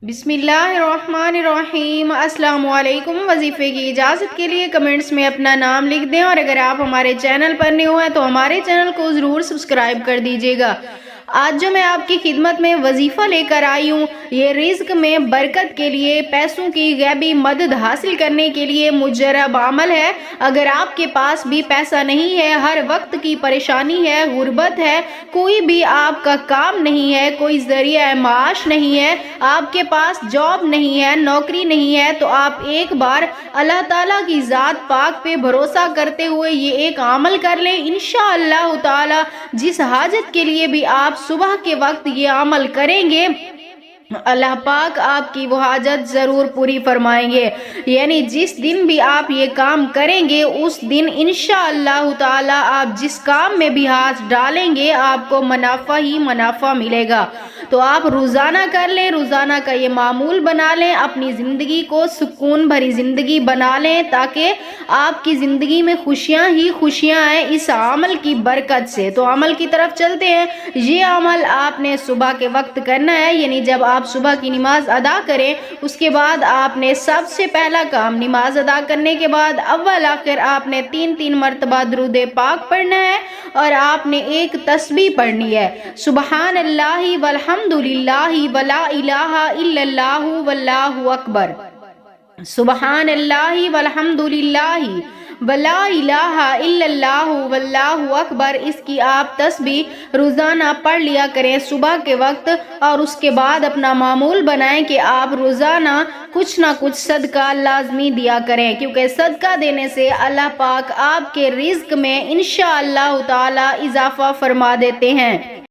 बिस्मिल्लाहिर्रहमानिर्रहीम। अस्सलाम वालेकुम। वजीफे की इजाज़त के लिए कमेंट्स में अपना नाम लिख दें, और अगर आप हमारे चैनल पर न्यू हैं तो हमारे चैनल को ज़रूर सब्सक्राइब कर दीजिएगा। आज जो मैं आपकी खिदमत में वजीफ़ा लेकर आई हूँ, ये रिज़्क में बरकत के लिए, पैसों की गैबी मदद हासिल करने के लिए मुजर्रब अमल है। अगर आपके पास भी पैसा नहीं है, हर वक्त की परेशानी है, गुर्बत है, कोई भी आपका काम नहीं है, कोई ज़रिया माश नहीं है, आपके पास जॉब नहीं है, नौकरी नहीं है, तो आप एक बार अल्लाह ताला की ज़ात पाक पे भरोसा करते हुए ये एक अमल कर लें। इंशाअल्लाह ताला जिस हाजत के लिए भी आप सुबह के वक्त ये अमल करेंगे, अल्लाह पाक आपकी वो हाजत ज़रूर पूरी फरमाएंगे। यानी जिस दिन भी आप ये काम करेंगे, उस दिन इंशाअल्लाह ताला आप जिस काम में भी हाथ डालेंगे, आपको मुनाफा ही मुनाफा मिलेगा। तो आप रोज़ाना कर लें, रोज़ाना का ये मामूल बना लें, अपनी ज़िंदगी को सुकून भरी ज़िंदगी बना लें, ताकि आपकी ज़िंदगी में खुशियाँ ही खुशियाँ आएँ इस अमल की बरकत से। तो अमल की तरफ चलते हैं। ये अमल आपने सुबह के वक्त करना है, यानी जब आप सुबह की नमाज अदा करें, उसके बाद आपने सबसे पहला काम, नमाज अदा करने के बाद अव्वल आखिर आपने 3 मरतबा दुरूद पाक पढ़ना है, और आपने एक तस्बीह पढ़नी है, सुबहान अल्लाहि वल्हम्दुलिल्लाहि वला इलाहा इल्लल्लाहु वल्लाहु अकबर। सुबहान अल्लाहि वल्हम्दुलिल्लाहि वला इलाहा इल्लल्लाहु वल्लाहु अकबर। इसकी आप तस्बीह रोज़ाना पढ़ लिया करें सुबह के वक्त, और उसके बाद अपना मामूल बनाएं कि आप रोज़ाना कुछ ना कुछ सदका लाजमी दिया करें, क्योंकि सदका देने से अल्लाह पाक आपके रिज़्क में इंशाअल्लाह ताला इजाफा फरमा देते हैं।